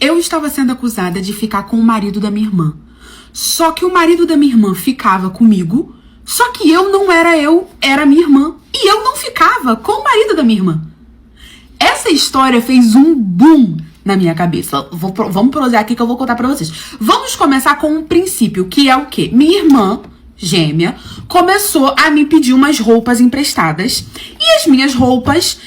Eu estava sendo acusada de ficar com o marido da minha irmã. Só que o marido da minha irmã ficava comigo, só que eu não era eu, era minha irmã. E eu não ficava com o marido da minha irmã. Essa história fez um boom na minha cabeça. Vamos prosseguir aqui que eu vou contar pra vocês. Vamos começar com um princípio, que é o quê? Minha irmã gêmea começou a me pedir umas roupas emprestadas. E as minhas roupas,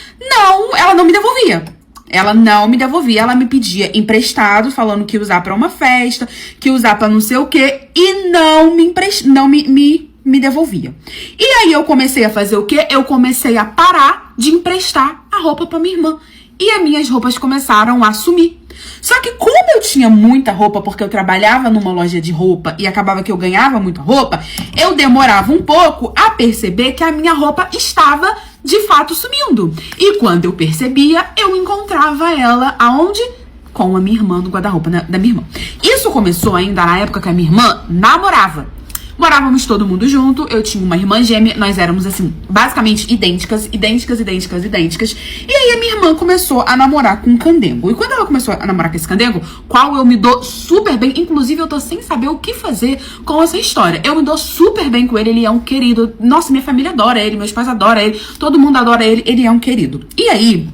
ela não me devolvia. Ela não me devolvia, ela me pedia emprestado, falando que ia usar pra uma festa, que ia usar pra não sei o quê, e não me devolvia. E aí eu comecei a fazer o quê? Eu comecei a parar de emprestar a roupa pra minha irmã. E as minhas roupas começaram a sumir. Só que como eu tinha muita roupa, porque eu trabalhava numa loja de roupa e acabava que eu ganhava muita roupa, eu demorava um pouco a perceber que a minha roupa estava de fato sumindo. E quando eu percebia, eu encontrava ela aonde? Com a minha irmã, no guarda-roupa da minha irmã. Isso começou ainda na época que a minha irmã namorava. Morávamos todo mundo junto, eu tinha uma irmã gêmea, nós éramos assim, basicamente idênticas. E aí a minha irmã começou a namorar com um candengo. E quando ela começou a namorar com esse candengo, qual eu me dou super bem, inclusive eu tô sem saber o que fazer com essa história. Eu me dou super bem com ele, ele é um querido. Nossa, minha família adora ele, meus pais adoram ele, todo mundo adora ele, ele é um querido. E aí,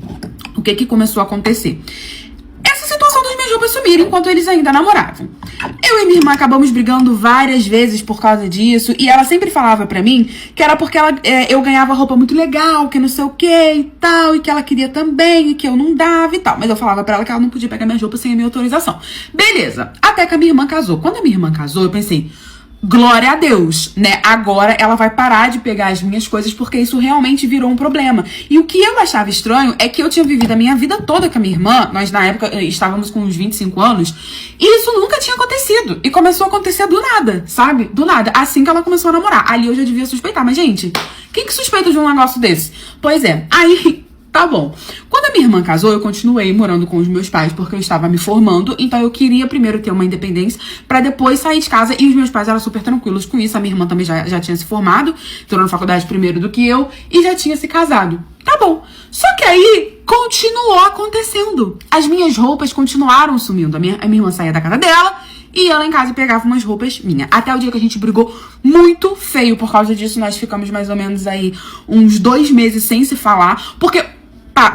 o que começou a acontecer? Essa situação das minhas roupas sumirem enquanto eles ainda namoravam. Eu e minha irmã acabamos brigando várias vezes por causa disso. E ela sempre falava pra mim que era porque eu ganhava roupa muito legal, que não sei o que e tal, e que ela queria também, e que eu não dava e tal. Mas eu falava pra ela que ela não podia pegar minhas roupas sem a minha autorização. Beleza. Até que a minha irmã casou. Quando a minha irmã casou, eu pensei, glória a Deus, né? Agora ela vai parar de pegar as minhas coisas porque isso realmente virou um problema. E o que eu achava estranho é que eu tinha vivido a minha vida toda com a minha irmã. Nós, na época, estávamos com uns 25 anos. E isso nunca tinha acontecido. E começou a acontecer do nada, sabe? Do nada. Assim que ela começou a namorar. Ali eu já devia suspeitar. Mas, gente, quem que suspeita de um negócio desse? Pois é. Aí... Tá bom. Quando a minha irmã casou, eu continuei morando com os meus pais porque eu estava me formando, então eu queria primeiro ter uma independência pra depois sair de casa, e os meus pais eram super tranquilos com isso. A minha irmã também já tinha se formado, entrou na faculdade primeiro do que eu e já tinha se casado. Tá bom. Só que aí continuou acontecendo. As minhas roupas continuaram sumindo. A minha irmã saía da casa dela e ela em casa pegava umas roupas minhas. Até o dia que a gente brigou muito feio por causa disso. Nós ficamos mais ou menos aí uns 2 meses sem se falar, porque...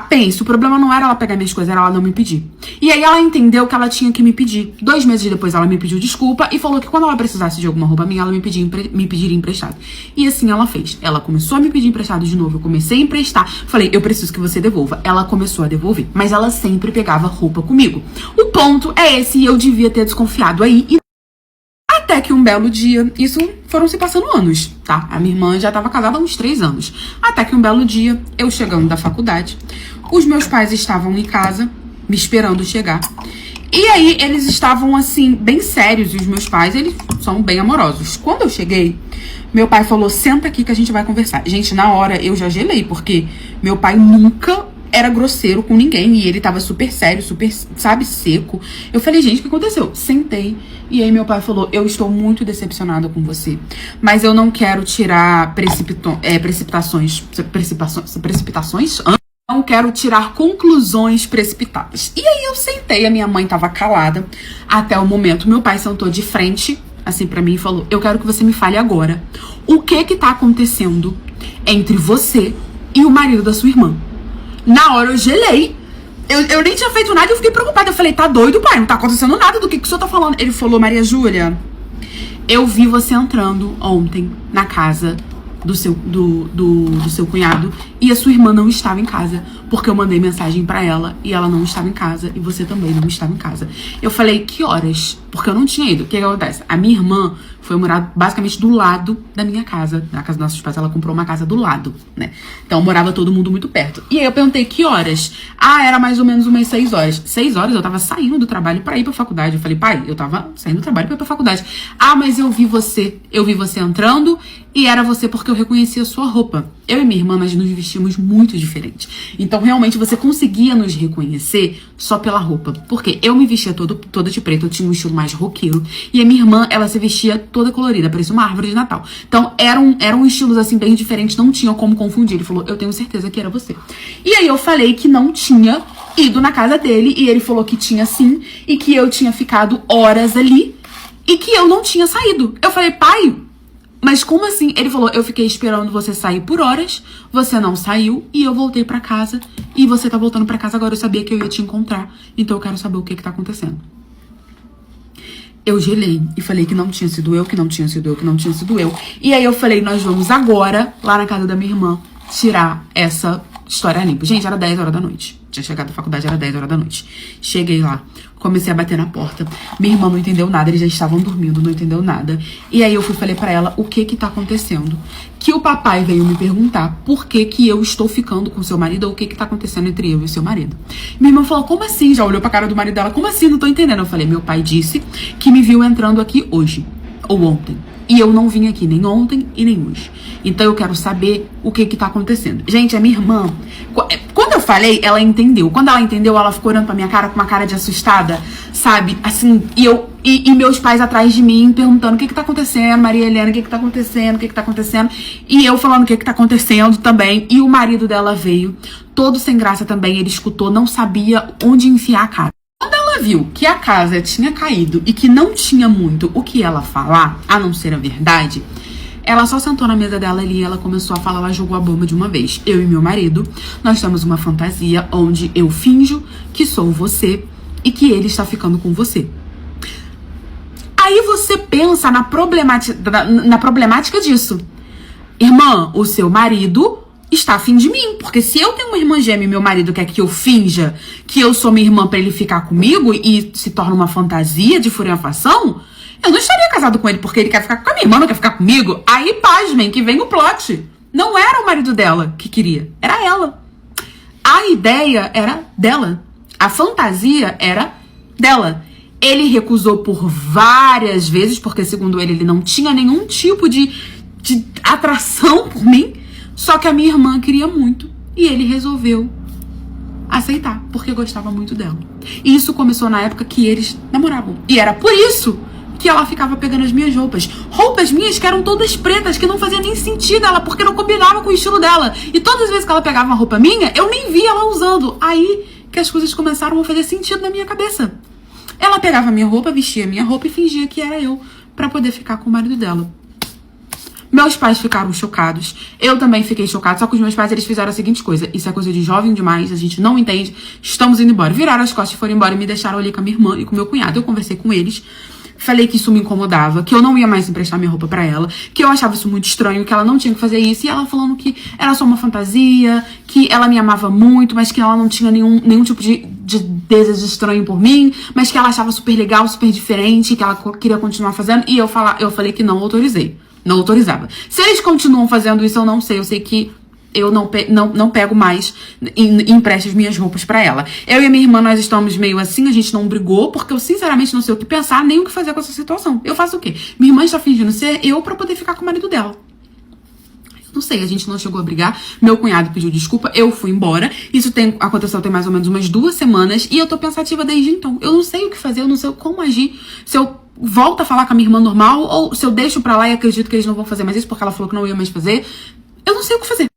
Pensa, o problema não era ela pegar minhas coisas, era ela não me pedir. E aí ela entendeu que ela tinha que me pedir. 2 meses depois ela me pediu desculpa e falou que quando ela precisasse de alguma roupa minha, ela me pediria emprestado. E assim ela fez. Ela começou a me pedir emprestado de novo, eu comecei a emprestar. Falei, eu preciso que você devolva. Ela começou a devolver, mas ela sempre pegava roupa comigo. O ponto é esse, e eu devia ter desconfiado aí. Até que um belo dia, isso foram se passando anos, tá? A minha irmã já estava casada há uns 3 anos. Até que um belo dia, eu chegando da faculdade, os meus pais estavam em casa, me esperando chegar. E aí, eles estavam, assim, bem sérios. E os meus pais, eles são bem amorosos. Quando eu cheguei, meu pai falou, senta aqui que a gente vai conversar. Gente, na hora, eu já gelei, porque meu pai nunca era grosseiro com ninguém. E ele tava super sério, super, sabe, seco. Eu falei, gente, o que aconteceu? Sentei. E aí meu pai falou, eu estou muito decepcionada com você, mas eu não quero tirar precipitações? Não quero tirar conclusões precipitadas. E aí eu sentei, a minha mãe tava calada até o momento. Meu pai sentou de frente, assim pra mim, e falou, eu quero que você me fale agora o que tá acontecendo entre você e o marido da sua irmã. Na hora eu gelei. Eu nem tinha feito nada e eu fiquei preocupada. Eu falei, tá doido, pai? Não tá acontecendo nada. Do que o senhor tá falando? Ele falou, Maria Júlia, eu vi você entrando ontem na casa do seu cunhado e a sua irmã não estava em casa, porque eu mandei mensagem pra ela e ela não estava em casa e você também não estava em casa. Eu falei, que horas? Porque eu não tinha ido. O que acontece? A minha irmã foi morar basicamente do lado da minha casa. Na casa dos nossos pais, ela comprou uma casa do lado, né? Então morava todo mundo muito perto. E aí eu perguntei, que horas? Ah, era mais ou menos umas 6 horas. 6 horas eu tava saindo do trabalho pra ir pra faculdade. Eu falei, pai, eu tava saindo do trabalho pra ir pra faculdade. Ah, mas eu vi você entrando e era você porque eu reconheci a sua roupa. Eu e minha irmã, nós nos vestimos muito diferente. Então, realmente, você conseguia nos reconhecer só pela roupa. Porque eu me vestia toda de preto, eu tinha um estilo mais roqueiro. E a minha irmã, ela se vestia toda colorida, parecia uma árvore de Natal. Então, eram estilos, assim, bem diferentes, não tinha como confundir. Ele falou, eu tenho certeza que era você. E aí, eu falei que não tinha ido na casa dele e ele falou que tinha sim e que eu tinha ficado horas ali e que eu não tinha saído. Eu falei, pai, mas como assim? Ele falou, eu fiquei esperando você sair por horas, você não saiu e eu voltei pra casa e você tá voltando pra casa agora, eu sabia que eu ia te encontrar, então eu quero saber o que tá acontecendo. Eu gelei e falei que não tinha sido eu, que não tinha sido eu, que não tinha sido eu. E aí eu falei, nós vamos agora, lá na casa da minha irmã, tirar essa história limpa. Gente, era 10 horas da noite. Tinha chegado da faculdade, era 10 horas da noite. Cheguei lá, comecei a bater na porta. Minha irmã não entendeu nada, eles já estavam dormindo, não entendeu nada. E aí eu falei pra ela o que tá acontecendo. Que o papai veio me perguntar por que eu estou ficando com seu marido ou o que tá acontecendo entre eu e seu marido. Minha irmã falou, como assim? Já olhou pra cara do marido dela, como assim? Não tô entendendo. Eu falei, meu pai disse que me viu entrando aqui hoje, ou ontem. E eu não vim aqui nem ontem e nem hoje. Então eu quero saber o que tá acontecendo. Gente, a minha irmã, quando eu falei, ela entendeu. Quando ela entendeu, ela ficou olhando pra minha cara com uma cara de assustada, sabe? Assim, e meus pais atrás de mim perguntando o que tá acontecendo, Maria Helena, o que tá acontecendo, o que tá acontecendo. E eu falando o que tá acontecendo também. E o marido dela veio, todo sem graça também, ele escutou, não sabia onde enfiar a cara. Quando ela viu que a casa tinha caído e que não tinha muito o que ela falar, a não ser a verdade, ela só sentou na mesa dela ali e ela começou a falar, ela jogou a bomba de uma vez. Eu e meu marido, nós temos uma fantasia onde eu finjo que sou você e que ele está ficando com você. Aí você pensa na problemática disso. Irmã, o seu marido está afim de mim, porque se eu tenho uma irmã gêmea e meu marido quer que eu finja que eu sou minha irmã pra ele ficar comigo e se torna uma fantasia de furiafação, eu não estaria casado com ele porque ele quer ficar com a minha irmã, não quer ficar comigo. Aí, pasmem, que vem o plot. Não era o marido dela que queria, era ela. A ideia era dela. A fantasia era dela. Ele recusou por várias vezes, porque segundo ele não tinha nenhum tipo de atração por mim. Só que a minha irmã queria muito e ele resolveu aceitar, porque gostava muito dela. E isso começou na época que eles namoravam. E era por isso que ela ficava pegando as minhas roupas. Roupas minhas que eram todas pretas, que não fazia nem sentido ela, porque não combinava com o estilo dela. E todas as vezes que ela pegava uma roupa minha, eu nem via ela usando. Aí que as coisas começaram a fazer sentido na minha cabeça. Ela pegava a minha roupa, vestia a minha roupa e fingia que era eu, pra poder ficar com o marido dela. Meus pais ficaram chocados. Eu também fiquei chocada. Só que os meus pais, eles fizeram a seguinte coisa. Isso é coisa de jovem demais. A gente não entende. Estamos indo embora. Viraram as costas e foram embora. E me deixaram ali com a minha irmã e com o meu cunhado. Eu conversei com eles. Falei que isso me incomodava. Que eu não ia mais emprestar minha roupa pra ela. Que eu achava isso muito estranho. Que ela não tinha que fazer isso. E ela falando que era só uma fantasia. Que ela me amava muito. Mas que ela não tinha nenhum tipo de desejo estranho por mim. Mas que ela achava super legal, super diferente. Que ela queria continuar fazendo. E eu falei que não autorizei. Não autorizava. Se eles continuam fazendo isso, eu não sei. Eu sei que eu não pego mais e empresto as minhas roupas pra ela. Eu e a minha irmã, nós estamos meio assim, a gente não brigou, porque eu sinceramente não sei o que pensar, nem o que fazer com essa situação. Eu faço o quê? Minha irmã está fingindo ser eu pra poder ficar com o marido dela. Não sei, a gente não chegou a brigar. Meu cunhado pediu desculpa, eu fui embora. Isso aconteceu tem mais ou menos umas 2 semanas e eu tô pensativa desde então. Eu não sei o que fazer, eu não sei como agir. Se eu volto a falar com a minha irmã normal ou se eu deixo pra lá e acredito que eles não vão fazer mais isso porque ela falou que não ia mais fazer. Eu não sei o que fazer.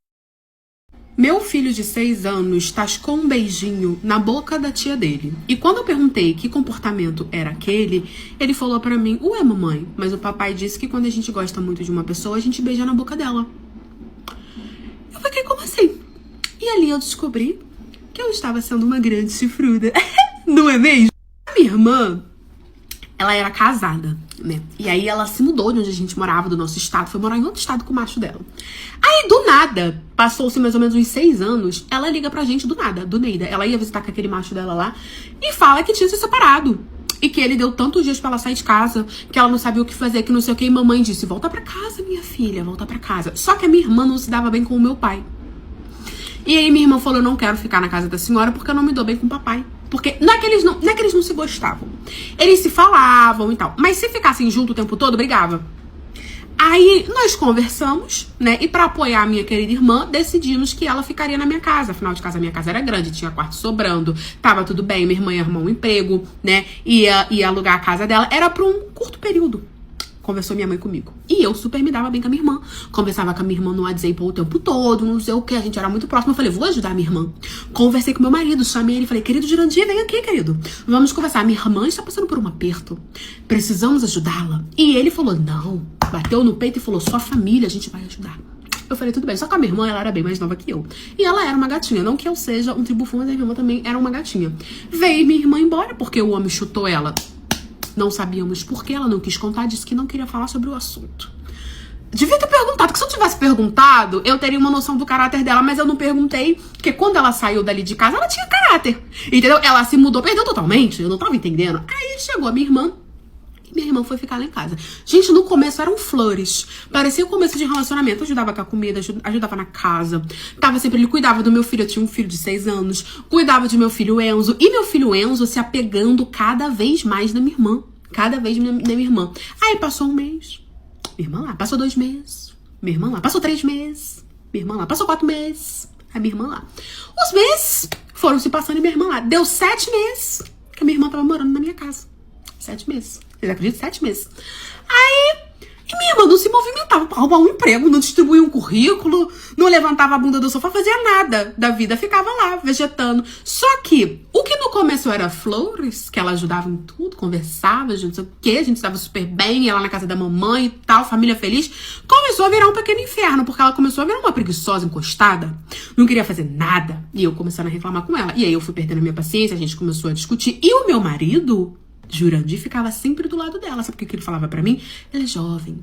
Meu filho de 6 anos tascou um beijinho na boca da tia dele. E quando eu perguntei que comportamento era aquele, ele falou pra mim, ué mamãe, mas o papai disse que quando a gente gosta muito de uma pessoa, a gente beija na boca dela. Eu fiquei como assim? E ali eu descobri que eu estava sendo uma grande chifruda. Não é mesmo? A minha irmã, ela era casada, né? E aí ela se mudou de onde a gente morava, do nosso estado, foi morar em outro estado com o macho dela. Aí, do nada, passou-se mais ou menos uns 6 anos, ela liga pra gente do nada, do Neida. Ela ia visitar com aquele macho dela lá e fala que tinha se separado. E que ele deu tantos dias pra ela sair de casa, que ela não sabia o que fazer, que não sei o que. E mamãe disse, volta pra casa, minha filha, volta pra casa. Só que a minha irmã não se dava bem com o meu pai. E aí minha irmã falou, eu não quero ficar na casa da senhora porque eu não me dou bem com o papai. Porque não é que eles não se gostavam. Eles se falavam e tal. Mas se ficassem junto o tempo todo, brigava. Aí nós conversamos, né? E pra apoiar a minha querida irmã, decidimos que ela ficaria na minha casa. Afinal de contas, a minha casa era grande, tinha quarto sobrando, tava tudo bem. Minha irmã ia arrumar um emprego, né? Ia alugar a casa dela. Era por um curto período. conversou minha mãe comigo. E eu super me dava bem com a minha irmã. Conversava com a minha irmã no WhatsApp o tempo todo, não sei o que, a gente era muito próximo. Eu falei, vou ajudar a minha irmã. Conversei com meu marido, chamei ele e falei, querido Jurandir, vem aqui, querido. Vamos conversar. Minha irmã está passando por um aperto. Precisamos ajudá-la. E ele falou, não. Bateu no peito e falou, sua família, a gente vai ajudar. Eu falei, tudo bem. Só que a minha irmã, ela era bem mais nova que eu. E ela era uma gatinha. Não que eu seja um tribufão, mas a minha irmã também era uma gatinha. Veio minha irmã embora, porque o homem chutou ela. Não sabíamos por que ela não quis contar, disse que não queria falar sobre o assunto. Devia ter perguntado, porque se eu tivesse perguntado, eu teria uma noção do caráter dela, mas eu não perguntei, porque quando ela saiu dali de casa, ela tinha caráter. Entendeu? Ela se mudou, perdeu totalmente, eu não tava entendendo. Aí chegou a minha irmã, e minha irmã foi ficar lá em casa. Gente, no começo eram flores. Parecia o começo de relacionamento. Eu ajudava com a comida, ajudava na casa. Tava sempre, ele cuidava do meu filho. Eu tinha um filho de 6 anos. Cuidava de meu filho Enzo. E meu filho Enzo se apegando cada vez mais na minha irmã. Cada vez na minha irmã. Aí passou um mês. Minha irmã lá. Passou 2 meses. Minha irmã lá. Passou 3 meses. Minha irmã lá. Passou 4 meses. A minha irmã lá. Os meses foram se passando e minha irmã lá. Deu 7 meses que a minha irmã tava morando na minha casa. 7 meses. Vocês acreditam? 7 meses. Aí, e minha irmã não se movimentava pra arrumar um emprego, não distribuía um currículo, não levantava a bunda do sofá, fazia nada da vida, ficava lá, vegetando. Só que, o que no começo era flores, que ela ajudava em tudo, conversava, a gente não sei o quê, a gente estava super bem, ela na casa da mamãe e tal, família feliz, começou a virar um pequeno inferno, porque ela começou a virar uma preguiçosa, encostada, não queria fazer nada, e eu começando a reclamar com ela. E aí eu fui perdendo a minha paciência, a gente começou a discutir, e o meu marido... Jurandir ficava sempre do lado dela. Sabe o que ele falava pra mim? Ela é jovem.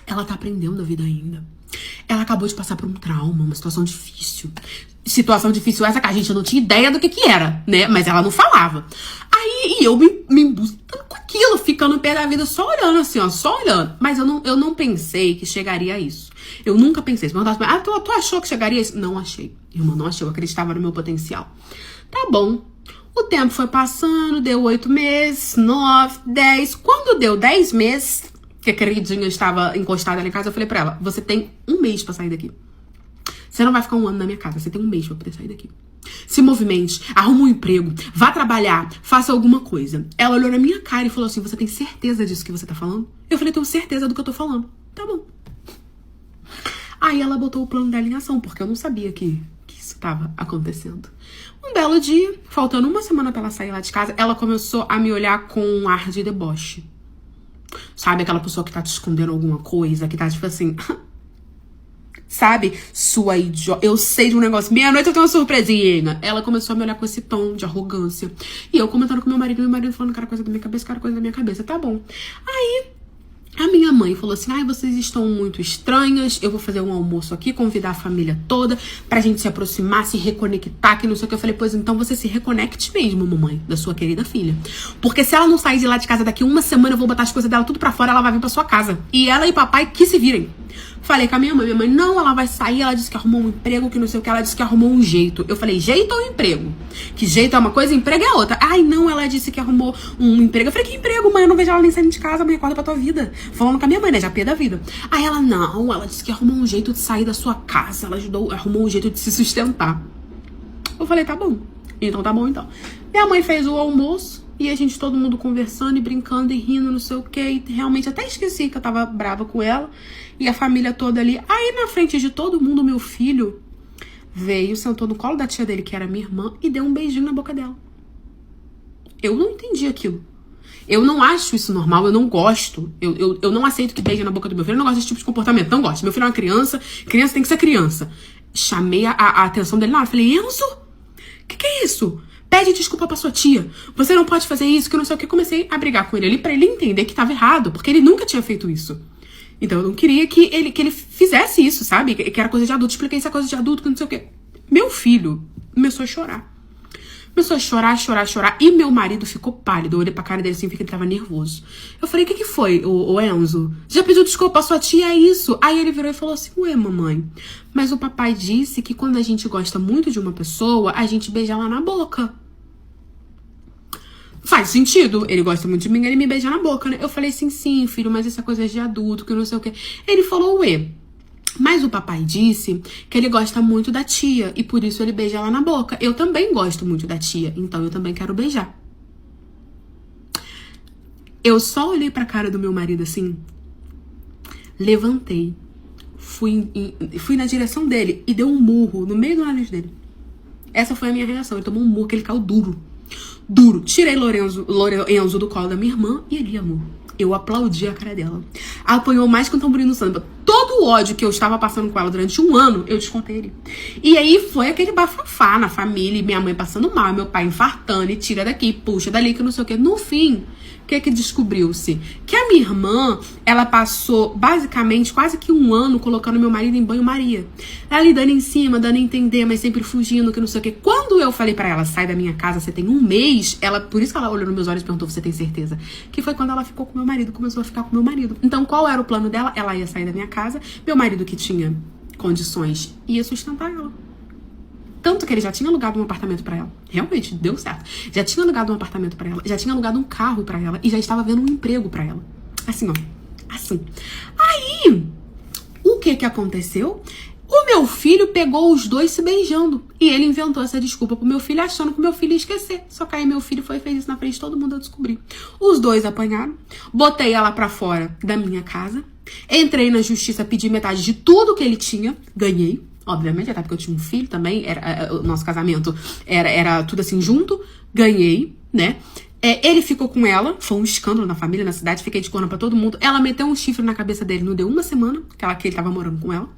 Ela tá aprendendo a vida ainda. Ela acabou de passar por um trauma, uma situação difícil. Situação difícil essa que a gente não tinha ideia do que era, né? Mas ela não falava. Aí, e eu me embuscando com aquilo, ficando pé da vida, só olhando assim, ó, só olhando. Mas eu não pensei que chegaria a isso. Eu nunca pensei. Se me perguntasse, tu achou que chegaria a isso? Não achei. Irmã, não achei. Eu acreditava no meu potencial. Tá bom. O tempo foi passando, deu 8 meses, 9, 10. Quando deu 10 meses, que a queridinha estava encostada ali em casa, eu falei pra ela, você tem 1 mês pra sair daqui. Você não vai ficar 1 ano na minha casa, você tem 1 mês pra poder sair daqui. Se movimente, arruma um emprego, vá trabalhar, faça alguma coisa. Ela olhou na minha cara e falou assim, você tem certeza disso que você tá falando? Eu falei, tenho certeza do que eu tô falando. Tá bom. Aí ela botou o plano dela em ação, porque eu não sabia que isso estava acontecendo. Um belo dia, faltando 1 semana pra ela sair lá de casa, ela começou a me olhar com um ar de deboche. Sabe, aquela pessoa que tá te escondendo alguma coisa, que tá tipo assim... Sabe, sua idiota, eu sei de um negócio, meia-noite eu tenho uma surpresinha. Ela começou a me olhar com esse tom de arrogância. E eu comentando com meu marido falando, cara, coisa da minha cabeça, cara, coisa da minha cabeça, tá bom. Aí... a minha mãe falou assim, ai, vocês estão muito estranhas, eu vou fazer um almoço aqui, convidar a família toda pra gente se aproximar, se reconectar, que não sei o que. Eu falei, pois então você se reconecte mesmo, mamãe, da sua querida filha. Porque se ela não sair de lá de casa daqui 1 semana, eu vou botar as coisas dela tudo pra fora, ela vai vir pra sua casa. E ela e papai que se virem. Falei com a minha mãe, não, ela vai sair, ela disse que arrumou um emprego, que não sei o que, ela disse que arrumou um jeito. Eu falei, jeito ou emprego? Que jeito é uma coisa, emprego é outra. Ai, não, ela disse que arrumou um emprego. Eu falei, que emprego, mãe? Eu não vejo ela nem saindo de casa, mãe, acorda pra tua vida. Falando com a minha mãe, né, já pé da vida. Aí ela, não, ela disse que arrumou um jeito de sair da sua casa, ela arrumou um jeito de se sustentar. Eu falei, tá bom. Então tá bom, então. Minha mãe fez o almoço, e a gente, todo mundo conversando e brincando e rindo, não sei o que. E realmente até esqueci que eu tava brava com ela. E a família toda ali. Aí na frente de todo mundo, meu filho veio, sentou no colo da tia dele, que era minha irmã, e deu um beijinho na boca dela. Eu não entendi aquilo. Eu não acho isso normal, eu não gosto. Eu não aceito que beije na boca do meu filho. Eu não gosto desse tipo de comportamento, não gosto. Meu filho é uma criança, criança tem que ser criança. Chamei a atenção dele na hora. Falei, Enzo, que é isso? Pede desculpa pra sua tia. Você não pode fazer isso, que não sei o que. Comecei a brigar com ele ali pra ele entender que tava errado, porque ele nunca tinha feito isso. Então eu não queria que ele fizesse isso, sabe? Que era coisa de adulto. Expliquei isso é coisa de adulto, que não sei o que. Meu filho começou a chorar. Começou a chorar. E meu marido ficou pálido. Eu olhei pra cara dele assim, vi que ele tava nervoso. Eu falei, o que foi, o Enzo? Já pediu desculpa pra sua tia, é isso? Aí ele virou e falou assim, ué, mamãe, mas o papai disse que quando a gente gosta muito de uma pessoa, a gente beija ela na boca. Faz sentido, ele gosta muito de mim, ele me beija na boca, né? Eu falei assim, sim, filho, mas essa coisa é de adulto, que não sei o que. Ele falou, ué, mas o papai disse que ele gosta muito da tia e por isso ele beija ela na boca. Eu também gosto muito da tia, então eu também quero beijar. Eu só olhei pra cara do meu marido assim Levantei, fui na direção dele e dei um murro no meio do nariz dele. Essa foi a minha reação. Ele tomou um murro que ele caiu duro. Duro. Tirei Lorenzo do colo da minha irmã e ele, amor, eu aplaudi a cara dela. Apanhou mais que um tamborim no samba. Todo o ódio que eu estava passando com ela durante um ano, eu descontei ele. E aí foi aquele bafafá na família, minha mãe passando mal, meu pai infartando, e tira daqui, puxa dali, que não sei o quê. No fim, o que descobriu-se? Que a minha irmã, ela passou basicamente quase que um ano colocando meu marido em banho-maria. Ali dando em cima, dando a entender, mas sempre fugindo, que não sei o quê. Quando eu falei pra ela, sai da minha casa, você tem um mês, ela, por isso que ela olhou nos meus olhos e perguntou, você tem certeza? Que foi quando ela ficou com meu marido, começou a ficar com meu marido. Então, qual era o plano dela? Ela ia sair da minha casa, meu marido que tinha condições ia sustentar ela. Tanto que ele já tinha alugado um apartamento pra ela. Realmente, deu certo. Já tinha alugado um apartamento pra ela, já tinha alugado um carro pra ela e já estava vendo um emprego pra ela. Assim, ó. Assim. Aí, o que aconteceu? O meu filho pegou os dois se beijando. E ele inventou essa desculpa pro meu filho, achando que o meu filho ia esquecer. Só que aí meu filho foi e fez isso na frente de todo mundo, eu descobri. Os dois apanharam. Botei ela pra fora da minha casa. Entrei na justiça, pedi metade de tudo que ele tinha. Ganhei. Obviamente, até porque eu tinha um filho também. O nosso casamento era tudo assim junto. Ganhei, né? Ele ficou com ela, foi um escândalo na família, na cidade, fiquei de corno pra todo mundo. Ela meteu um chifre na cabeça dele, não deu uma semana que ele tava morando com ela.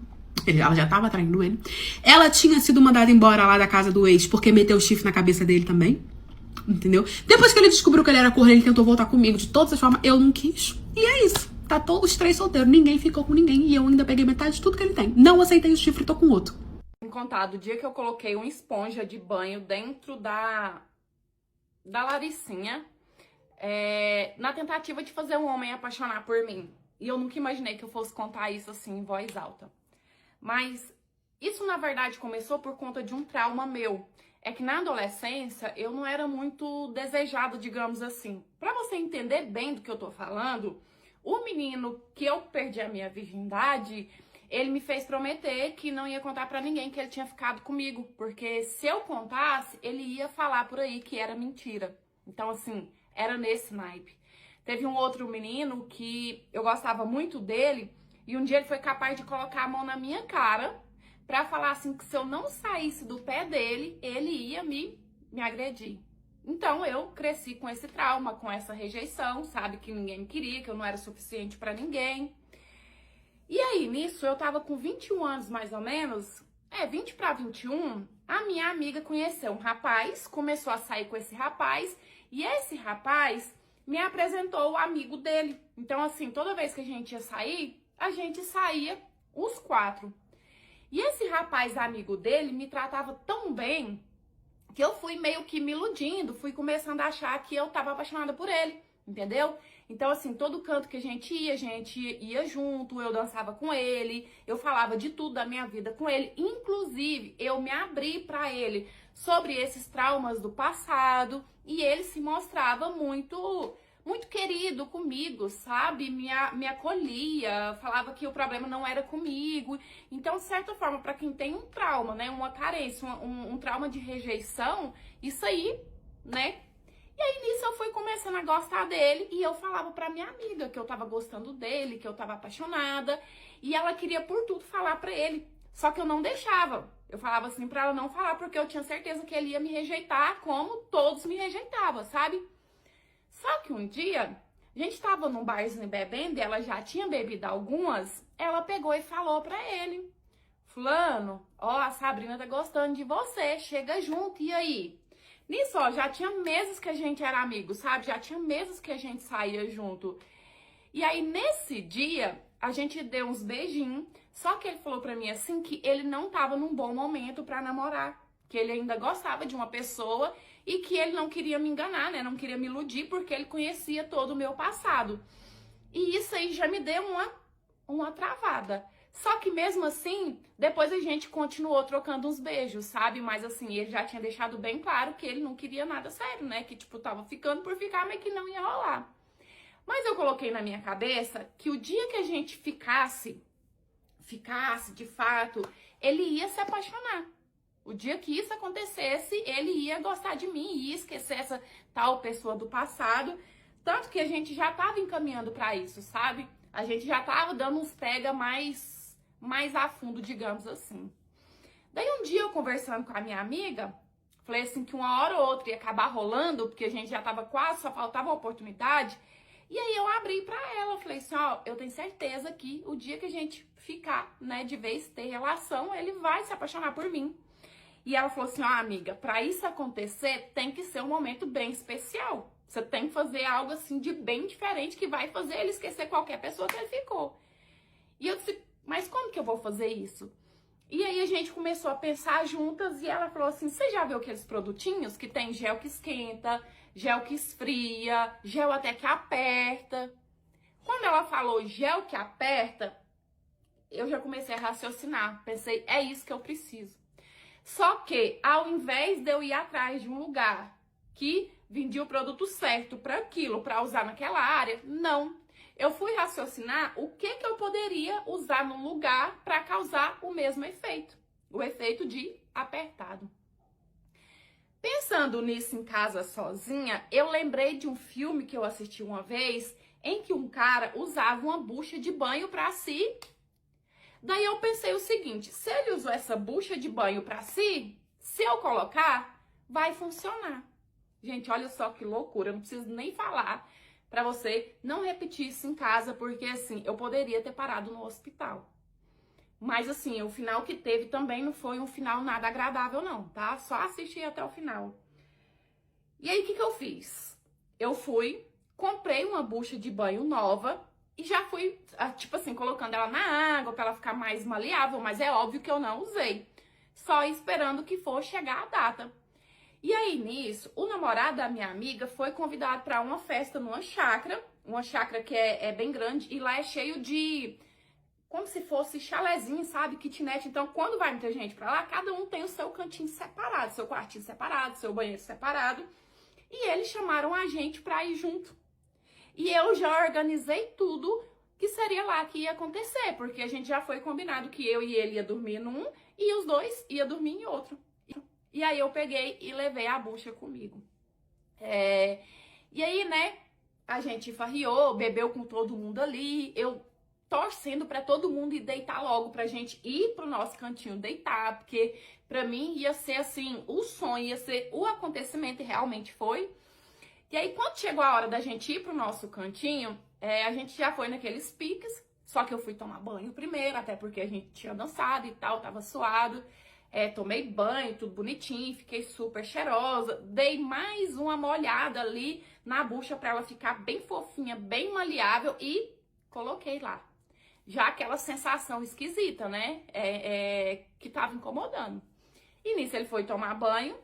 Ela já tava traindo ele. Ela tinha sido mandada embora lá da casa do ex porque meteu o chifre na cabeça dele também. Entendeu? Depois que ele descobriu que ele era corno, ele tentou voltar comigo de todas as formas. Eu não quis. E é isso. Tá todos os três solteiros. Ninguém ficou com ninguém. E eu ainda peguei metade de tudo que ele tem. Não aceitei o chifre e tô com outro. Contar do dia que eu coloquei uma esponja de banho dentro da Laricinha, na tentativa de fazer um homem apaixonar por mim. E eu nunca imaginei que eu fosse contar isso assim em voz alta. Mas isso, na verdade, começou por conta de um trauma meu. É que na adolescência eu não era muito desejado, digamos assim. Pra você entender bem do que eu tô falando, o menino que eu perdi a minha virgindade, ele me fez prometer que não ia contar pra ninguém que ele tinha ficado comigo. Porque se eu contasse, ele ia falar por aí que era mentira. Então, assim, era nesse naipe. Teve um outro menino que eu gostava muito dele, e um dia ele foi capaz de colocar a mão na minha cara pra falar assim que se eu não saísse do pé dele, ele ia me agredir. Então eu cresci com esse trauma, com essa rejeição, sabe? Que ninguém me queria, que eu não era suficiente pra ninguém. E aí, nisso, eu tava com 21 anos mais ou menos, 20 pra 21, a minha amiga conheceu um rapaz, começou a sair com esse rapaz, e esse rapaz me apresentou o amigo dele. Então, assim, toda vez que a gente ia sair, a gente saía os quatro. E esse rapaz amigo dele me tratava tão bem que eu fui meio que me iludindo, fui começando a achar que eu tava apaixonada por ele, entendeu? Então, assim, todo canto que a gente ia junto, eu dançava com ele, eu falava de tudo da minha vida com ele. Inclusive, eu me abri pra ele sobre esses traumas do passado e ele se mostrava muito querido comigo, sabe? Me acolhia, falava que o problema não era comigo. Então, de certa forma, para quem tem um trauma, né, uma carência, um trauma de rejeição, isso aí, né? E aí, nisso, eu fui começando a gostar dele e eu falava pra minha amiga que eu tava gostando dele, que eu tava apaixonada, e ela queria por tudo falar pra ele. Só que eu não deixava. Eu falava assim pra ela não falar porque eu tinha certeza que ele ia me rejeitar como todos me rejeitavam, sabe? Só que um dia, a gente tava num barzinho bebendo e ela já tinha bebido algumas, ela pegou e falou pra ele: fulano, ó, a Sabrina tá gostando de você, chega junto, e aí? Nisso, ó, já tinha meses que a gente era amigo, sabe? Já tinha meses que a gente saía junto. E aí, nesse dia, a gente deu uns beijinhos, só que ele falou pra mim assim que ele não tava num bom momento pra namorar, que ele ainda gostava de uma pessoa e que ele não queria me enganar, né? Não queria me iludir porque ele conhecia todo o meu passado. E isso aí já me deu uma travada. Só que mesmo assim, depois a gente continuou trocando uns beijos, sabe? Mas assim, ele já tinha deixado bem claro que ele não queria nada sério, né? Que tipo, tava ficando por ficar, mas que não ia rolar. Mas eu coloquei na minha cabeça que o dia que a gente ficasse de fato, ele ia se apaixonar. O dia que isso acontecesse, ele ia gostar de mim, ia esquecer essa tal pessoa do passado. Tanto que a gente já tava encaminhando pra isso, sabe? A gente já tava dando uns pega mais a fundo, digamos assim. Daí um dia eu conversando com a minha amiga, falei assim que uma hora ou outra ia acabar rolando, porque a gente já tava quase, só faltava uma oportunidade. E aí eu abri pra ela, falei assim, ó, eu tenho certeza que o dia que a gente ficar, né, de vez ter relação, ele vai se apaixonar por mim. E ela falou assim, ó, amiga, pra isso acontecer, tem que ser um momento bem especial. Você tem que fazer algo assim de bem diferente que vai fazer ele esquecer qualquer pessoa que ele ficou. E eu disse, mas como que eu vou fazer isso? E aí a gente começou a pensar juntas e ela falou assim, você já viu aqueles produtinhos que tem gel que esquenta, gel que esfria, gel até que aperta? Quando ela falou gel que aperta, eu já comecei a raciocinar. Pensei, é isso que eu preciso. Só que, ao invés de eu ir atrás de um lugar que vendia o produto certo para aquilo, para usar naquela área, não. Eu fui raciocinar o que eu poderia usar no lugar para causar o mesmo efeito. O efeito de apertado. Pensando nisso em casa sozinha, eu lembrei de um filme que eu assisti uma vez, em que um cara usava uma bucha de banho para si. Daí eu pensei o seguinte, se ele usou essa bucha de banho pra si, se eu colocar, vai funcionar. Gente, olha só que loucura, eu não preciso nem falar pra você não repetir isso em casa, porque assim, eu poderia ter parado no hospital. Mas assim, o final que teve também não foi um final nada agradável não, tá? Só assisti até o final. E aí, o que eu fiz? Eu fui, comprei uma bucha de banho nova, e já fui, tipo assim, colocando ela na água pra ela ficar mais maleável, mas é óbvio que eu não usei. Só esperando que for chegar a data. E aí, nisso, o namorado da minha amiga foi convidado pra uma festa numa chácara que é bem grande, e lá é cheio de, como se fosse chalezinho, sabe, kitnet. Então, quando vai muita gente pra lá, cada um tem o seu cantinho separado, seu quartinho separado, seu banheiro separado. E eles chamaram a gente pra ir junto. E eu já organizei tudo que seria lá que ia acontecer, porque a gente já foi combinado que eu e ele ia dormir num e os dois ia dormir em outro. E aí eu peguei e levei a bucha comigo. E aí, né, a gente farriou, bebeu com todo mundo ali, eu torcendo pra todo mundo ir deitar logo, pra gente ir pro nosso cantinho deitar, porque pra mim ia ser assim, o sonho, ia ser o acontecimento, e realmente foi. E aí, quando chegou a hora da gente ir pro nosso cantinho, a gente já foi naqueles piques, só que eu fui tomar banho primeiro, até porque a gente tinha dançado e tal, tava suado. Tomei banho, tudo bonitinho, fiquei super cheirosa. Dei mais uma molhada ali na bucha pra ela ficar bem fofinha, bem maleável e coloquei lá. Já aquela sensação esquisita, né, que tava incomodando. E nisso ele foi tomar banho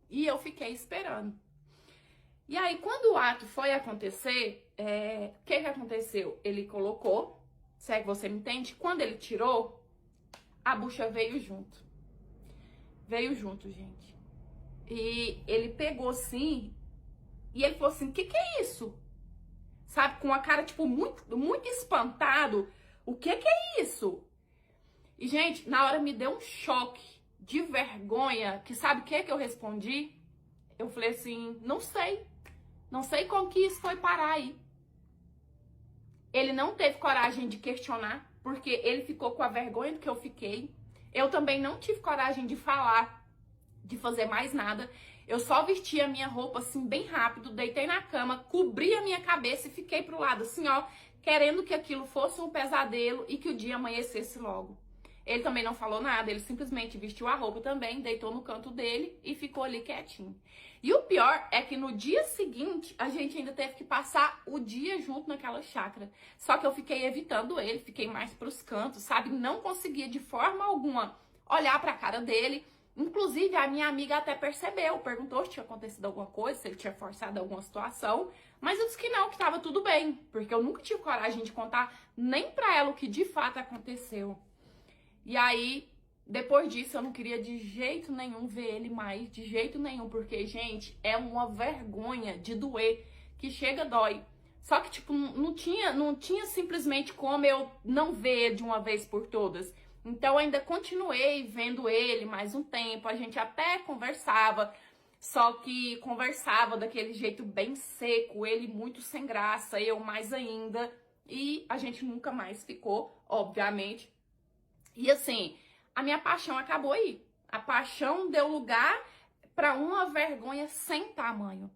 e eu fiquei esperando. E aí, quando o ato foi acontecer, o que aconteceu? Ele colocou, se é que você me entende, quando ele tirou, a bucha veio junto. Veio junto, gente. E ele pegou assim, e ele falou assim, o que é isso? Sabe, com a cara, tipo, muito espantado. O que é isso? E, gente, na hora me deu um choque de vergonha, que sabe o que eu respondi? Eu falei assim, não sei. Não sei como que isso foi parar aí. Ele não teve coragem de questionar, porque ele ficou com a vergonha do que eu fiquei. Eu também não tive coragem de falar, de fazer mais nada. Eu só vesti a minha roupa assim bem rápido, deitei na cama, cobri a minha cabeça e fiquei pro lado assim, ó, querendo que aquilo fosse um pesadelo e que o dia amanhecesse logo. Ele também não falou nada, ele simplesmente vestiu a roupa também, deitou no canto dele e ficou ali quietinho. E o pior é que no dia seguinte, a gente ainda teve que passar o dia junto naquela chácara. Só que eu fiquei evitando ele, fiquei mais pros cantos, sabe? Não conseguia de forma alguma olhar pra cara dele. Inclusive, a minha amiga até percebeu, perguntou se tinha acontecido alguma coisa, se ele tinha forçado alguma situação. Mas eu disse que não, que tava tudo bem, porque eu nunca tive coragem de contar nem pra ela o que de fato aconteceu. E aí, depois disso, eu não queria de jeito nenhum ver ele mais, de jeito nenhum, porque, gente, é uma vergonha de doer, que chega dói. Só que, tipo, não tinha simplesmente como eu não ver de uma vez por todas. Então, eu ainda continuei vendo ele mais um tempo, a gente até conversava, só que conversava daquele jeito bem seco, ele muito sem graça, eu mais ainda. e a gente nunca mais ficou, obviamente. E assim, a minha paixão acabou aí. A paixão deu lugar para uma vergonha sem tamanho.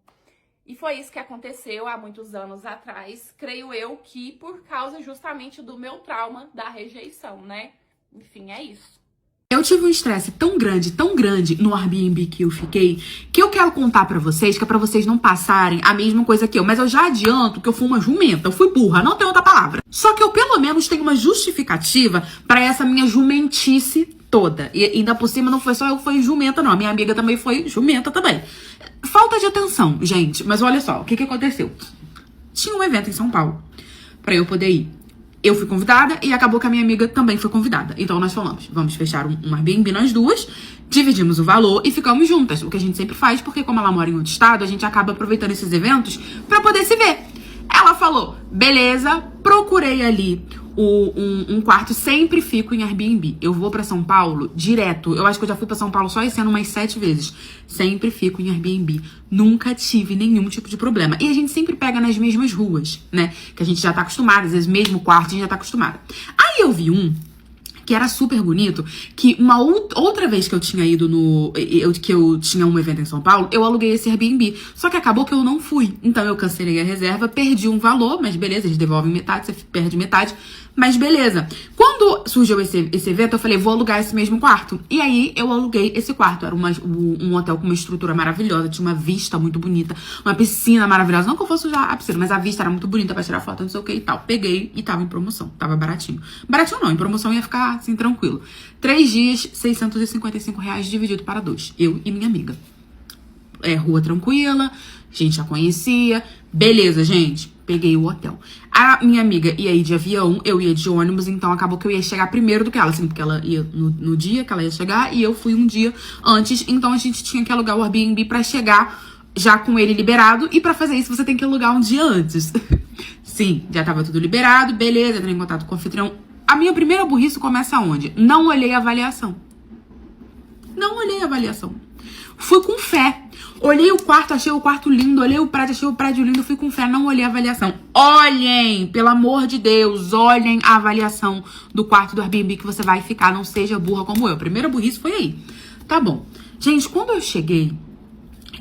E foi isso que aconteceu há muitos anos atrás, creio eu que por causa justamente do meu trauma da rejeição, né? Enfim, é isso. Eu tive um estresse tão grande no Airbnb que eu fiquei, que eu quero contar pra vocês, que é pra vocês não passarem a mesma coisa que eu. Mas eu já adianto que eu fui uma jumenta, eu fui burra, não tem outra palavra. Só que eu pelo menos tenho uma justificativa pra essa minha jumentice toda. E ainda por cima não foi só eu que fui jumenta, não. A minha amiga também foi jumenta também. Falta de atenção, gente. Mas olha só, o que aconteceu? Tinha um evento em São Paulo pra eu poder ir. Eu fui convidada e acabou que a minha amiga também foi convidada. Então nós falamos, vamos fechar um Airbnb nós duas, dividimos o valor e ficamos juntas. O que a gente sempre faz, porque como ela mora em outro estado, a gente acaba aproveitando esses eventos pra poder se ver. Ela falou, beleza, procurei ali um quarto, sempre fico em Airbnb. Eu vou pra São Paulo direto. Eu acho que eu já fui pra São Paulo só esse ano umas 7 vezes. Sempre fico em Airbnb. Nunca tive nenhum tipo de problema. E a gente sempre pega nas mesmas ruas, né? Que a gente já tá acostumado. Às vezes, mesmo quarto, a gente já tá acostumado. Aí eu vi um que era super bonito, que uma outra vez que eu tinha ido que eu tinha um evento em São Paulo, eu aluguei esse Airbnb. Só que acabou que eu não fui. Então eu cancelei a reserva, perdi um valor, mas beleza, eles devolvem metade, você perde metade, mas beleza. Quando surgiu esse evento, eu falei, vou alugar esse mesmo quarto. E aí eu aluguei esse quarto. Era um hotel com uma estrutura maravilhosa, tinha uma vista muito bonita, uma piscina maravilhosa. Não que eu fosse usar a piscina, mas a vista era muito bonita pra tirar foto, não sei o que e tal. Peguei e tava em promoção, tava baratinho. Baratinho não, em promoção ia ficar assim, tranquilo. 3 dias, R$655 dividido para 2. Eu e minha amiga. Rua tranquila, a gente já conhecia. Beleza, gente. Peguei o hotel. A minha amiga ia ir de avião, eu ia de ônibus, então acabou que eu ia chegar primeiro do que ela, assim, porque ela ia no dia que ela ia chegar e eu fui um dia antes, então a gente tinha que alugar o Airbnb pra chegar já com ele liberado, e pra fazer isso você tem que alugar um dia antes. Sim, já tava tudo liberado, beleza, entrei em contato com o anfitrião. A minha primeira burrice começa onde? Não olhei a avaliação. Não olhei a avaliação. Fui com fé. Olhei o quarto, achei o quarto lindo. Olhei o prédio, achei o prédio lindo. Fui com fé, não olhei a avaliação. Olhem, pelo amor de Deus, olhem a avaliação do quarto do Airbnb que você vai ficar. Não seja burra como eu. A primeira burrice foi aí. Tá bom. Gente, quando eu cheguei,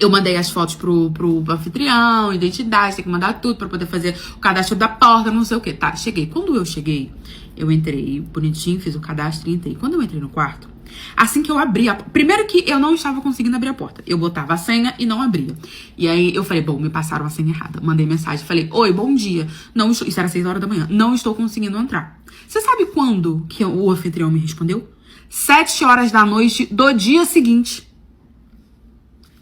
eu mandei as fotos pro anfitrião, identidade, tem que mandar tudo pra poder fazer o cadastro da porta, não sei o que. Tá, cheguei. Quando eu cheguei, eu entrei bonitinho, fiz o cadastro e entrei. Quando eu entrei no quarto, assim que eu abri a... Primeiro que eu não estava conseguindo abrir a porta. Eu botava a senha e não abria. E aí eu falei, bom, me passaram a senha errada. Mandei mensagem, falei, oi, bom dia. Não estou... Isso era 6 horas da manhã. Não estou conseguindo entrar. Você sabe quando que o anfitrião me respondeu? 7 horas da noite do dia seguinte.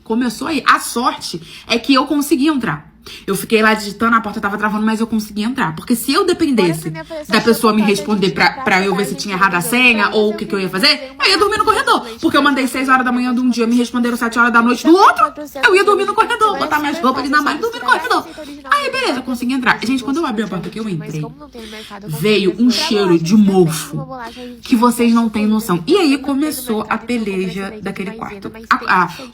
Começou aí. A sorte é que eu consegui entrar. Eu fiquei lá digitando, a porta tava travando, mas eu consegui entrar. Porque se eu dependesse da pessoa me responder pra eu ver se tinha errado a senha ou o que eu ia fazer, eu ia dormir no corredor. Porque eu mandei 6 horas da manhã de um dia, me responderam 7 horas da noite do outro, eu ia dormir no corredor, botar minhas roupas na mala e dormir no corredor. Aí, beleza, eu consegui entrar. Gente, quando eu abri a porta que eu entrei, veio um cheiro de mofo que vocês não têm noção. E aí começou a peleja daquele quarto.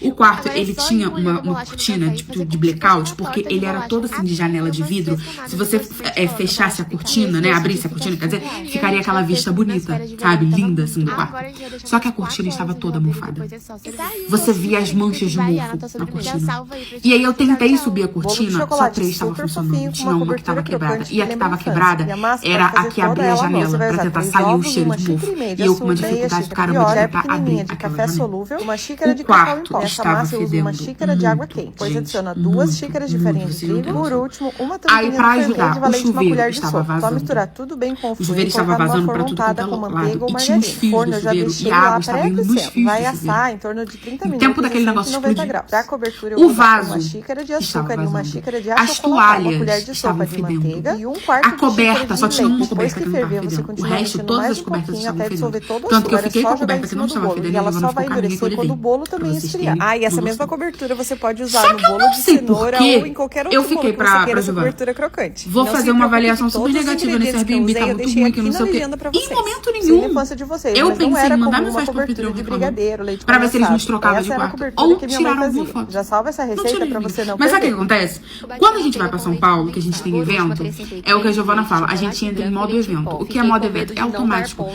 O quarto, ele tinha uma cortina de blackout, porque ele era todo assim de janela de vidro. Se você fechasse a cortina, né, abrisse a cortina, quer dizer, ficaria aquela vista bonita, sabe, linda assim do quarto. Só que a cortina estava toda mofada. Você via as manchas de mofo na cortina. E aí eu tentei subir a cortina, só 3 estavam funcionando. Tinha uma que estava quebrada. E a que estava quebrada era a que abria a janela pra tentar sair o cheiro de mofo. E eu com uma dificuldade do caramba de tentar abrir aquela janela. O quarto estava fedendo muito, gente, muito. Por último, uma aí, pra ajudar, o uma chuveiro colher de estava sopa. Só vazando. misturar tudo bem com o O chuveiro estava vazando pra tudo quanto é lado. E tinha os fios do chuveiro e a água estava indo nos fios vai do assar chuveiro. em torno de 30 O minutos. tempo daquele negócio explodir. Pra cobertura, eu O vou botar vaso uma xícara de estava açúcar e uma vazando. xícara de As água, uma colher toalhas de estavam sopa de fedendo. manteiga e um quarto A de coberta, xícara só de tinha uma leite. coberta que não estava Depois que ferver, você fedendo. O continua resto, mexendo todas mais as um cobertas pouquinho estavam até dissolver fedendo. todo o Tanto que eu açúcar. fiquei É com só a jogar em coberta que cima não do estava bolo. fedendo E ela e eu só não vai focar ninguém endurecer com quando o ele. bolo também Pra vocês esfriar. terem E essa uma mesma noção. cobertura você pode usar Só no que eu bolo não de sei por cenoura quê. ou em qualquer qualquer eu outro fiquei bolo que você pra queira essa Giovana. cobertura crocante. Vou Não fazer se uma preocupe avaliação que super todos os negativa nesse ingredientes que eu Airbnb, usei, tá eu muito deixei ruim, que aqui não na sei o quê. legenda pra Em vocês. momento Sim, nenhum. na infância de vocês, Eu mas não pensei era em mandar comum uma mensagem pro cobertura anfitrião de reclamando, brigadeiro, leite pra ver se eles nos condensado. trocavam de Essa era a quarto. cobertura Ou que minha mãe tiraram alguma fazia. foto. Já salva essa Não receita tinha pra ninguém. você não Mas sabe o que perder. acontece? Quando a gente vai pra São Paulo, que a gente tem evento, é o que a Giovana fala, a gente entra em modo evento. O que é modo evento? É automático.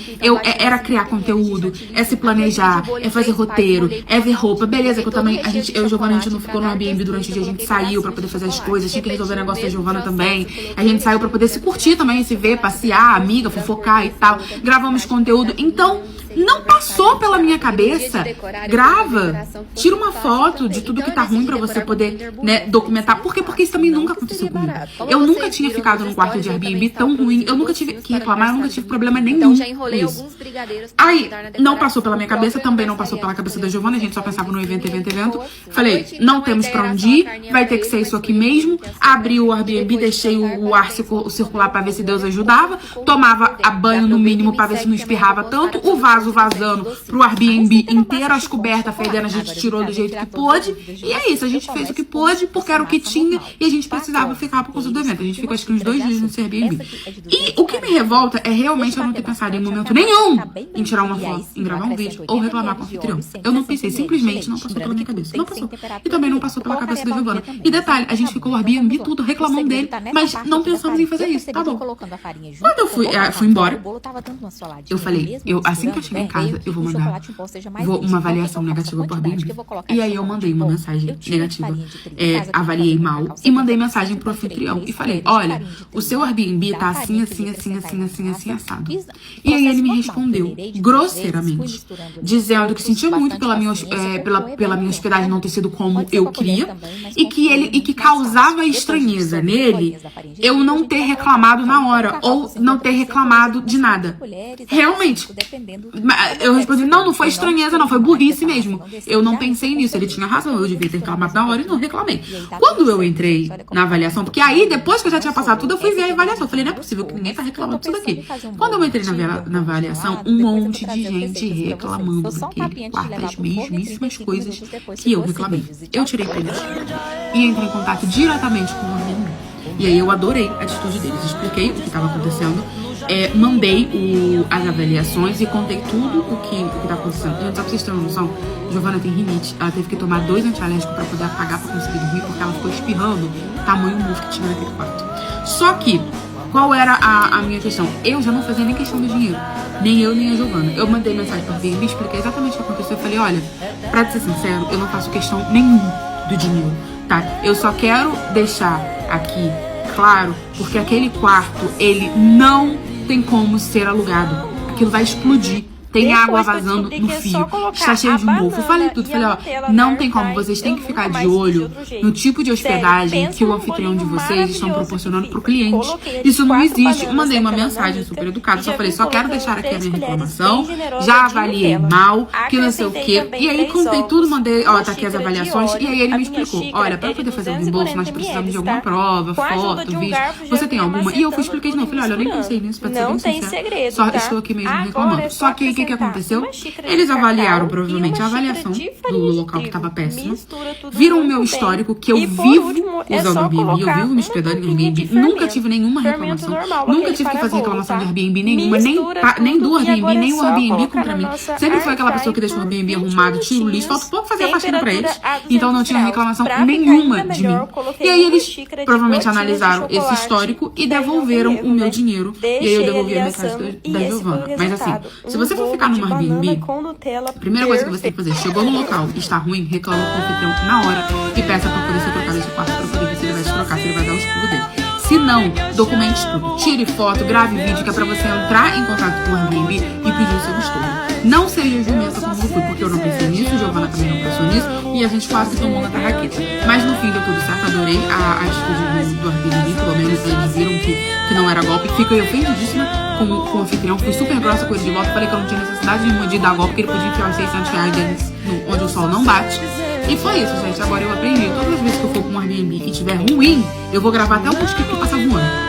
Era criar conteúdo, é se planejar, é fazer roteiro, é ver roupa. Beleza, que eu também, eu e Giovana, a gente não ficou no Airbnb durante o dia, a gente saiu pra poder fazer as coisas, tinha que resolver o negócio da Giovana também. A gente saiu pra poder se curtir também, se ver, passear, amiga, fofocar e tal. Gravamos conteúdo. Então, não passou pela minha cabeça, grava, tira uma foto de tudo que tá ruim pra você poder, né, documentar. Por quê? Porque isso também nunca aconteceu comigo. Eu nunca tinha ficado num quarto de Airbnb tão ruim, eu nunca tive que reclamar, eu nunca tive problema nenhum com isso. Aí, não passou pela minha cabeça, também não passou pela cabeça da Giovana, a gente só pensava no evento. Falei, não temos pra onde ir, vai ter que ser isso aqui mesmo. Abri o Airbnb, deixei o ar circular pra ver se Deus ajudava, tomava a banho no mínimo pra ver se não espirrava tanto, o vaso vazando pro Airbnb inteiro, as cobertas fedendo, a gente tirou do jeito que pôde, e é isso, a gente fez o que pôde, porque era o que tinha, e a gente precisava ficar por causa do evento. A gente ficou acho que uns 2 dias nesse Airbnb. E o que me revolta é realmente eu não ter pensado em momento nenhum em tirar uma foto, em gravar um vídeo, ou reclamar com o anfitrião. Eu não pensei, simplesmente não passou pela minha cabeça. Não passou. E também não passou pela cabeça da Giovana. E detalhe, a gente ficou no Airbnb tudo, reclamando dele, mas não pensamos em fazer isso, tá bom. Quando eu fui embora, eu falei, assim que eu chegar em casa, eu vou mandar uma avaliação negativa pro Airbnb. E aí eu mandei uma mensagem negativa, avaliei mal, e mandei mensagem pro anfitrião. E falei, olha, o seu Airbnb tá assim, assado. E aí ele me respondeu, grosseiramente, dizendo que sentia muito pela minha hospedagem não ter sido como eu queria, e que causava estranheza nele eu não ter reclamado na hora, ou não ter reclamado de nada. Realmente. Eu respondi, não foi estranheza, não, foi burrice mesmo. Eu não pensei nisso, ele tinha razão, eu devia ter reclamado na hora e não reclamei. Quando eu entrei na avaliação, porque aí, depois que eu já tinha passado tudo, eu fui ver a avaliação. Eu falei, não é possível que ninguém tá reclamando disso daqui. Quando eu entrei na avaliação, um monte de gente reclamando daquele quarto, as mesmíssimas coisas que eu reclamei. Eu tirei print e entrei em contato diretamente com o Airbnb. E aí eu adorei a atitude deles, expliquei o que estava acontecendo, mandei as avaliações e contei tudo o que tá acontecendo. Gente, só pra vocês terem uma noção, Giovana tem rinite, ela teve que tomar 2 antialérgicos pra poder apagar pra conseguir dormir, porque ela ficou espirrando tamanho mofo que tinha naquele quarto. Só que, qual era a minha questão? Eu já não fazia nem questão do dinheiro, nem eu nem a Giovana. Eu mandei mensagem pra Airbnb, expliquei exatamente o que aconteceu. Eu falei, olha, pra ser sincero, eu não faço questão nenhuma do dinheiro, tá? Eu só quero deixar aqui claro, porque aquele quarto, ele não tem como ser alugado. Aquilo vai explodir. Tem água vazando no fio, está cheio de mofo. Eu falei tudo, falei, ó, não tem como, vocês têm que ficar de olho no tipo de hospedagem que o anfitrião de vocês estão proporcionando pro cliente. Isso não existe. Eu mandei uma mensagem super educada, só falei, só quero deixar aqui a minha reclamação, já avaliei mal, que não sei o quê. E aí contei tudo, mandei, ó, tá aqui as avaliações, e aí ele me explicou, olha, para poder fazer o reembolso, nós precisamos de alguma prova, foto, vídeo, você tem alguma? E eu fui expliquei de novo, falei, olha, eu nem pensei nisso, pra ser bem sincero, só estou aqui mesmo reclamando. Só que aí, o que aconteceu? Eles avaliaram provavelmente a avaliação do local que estava péssimo, viram o meu histórico, que eu vivo usando Airbnb, eu vivo me hospedando em Airbnb, nunca tive nenhuma reclamação, nunca tive que fazer reclamação de Airbnb nenhuma, nem do Airbnb, nem o Airbnb contra mim. Sempre foi aquela pessoa que deixou o Airbnb arrumado, tira o lixo, falta pouco fazer a faxina pra eles, então não tinha reclamação nenhuma de mim. E aí eles provavelmente analisaram esse histórico e devolveram o meu dinheiro, e aí eu devolvi a metade da Giovana. Mas assim, se você for ficar numa Airbnb, a primeira coisa que você tem que fazer, chegou no local e está ruim, reclama com o anfitrião na hora e peça para poder ser trocado esse quarto para poder ver se ele vai se trocar, se ele vai dar os pulos dele. Se não, documente tudo, tire foto, grave vídeo, que é para você entrar em contato com o Airbnb e pedir o seu estorno. Não seja jumenta como eu fui, porque eu não pensei nisso, Giovana também não pensou nisso, e a gente quase tomou na tarraqueta. Mas no fim deu tudo certo, adorei a atitude do Airbnb, pelo menos eles viram que não era golpe. Fiquei ofendidíssima com o anfitrião, fui super grossa com ele de volta, falei que eu não tinha necessidade nenhuma de dar golpe, que ele podia enfiar os 600 reais dele onde o sol não bate. E foi isso, gente. Agora eu aprendi, todas as vezes que eu for com um Airbnb e tiver ruim, eu vou gravar até o mosquito que passa voando.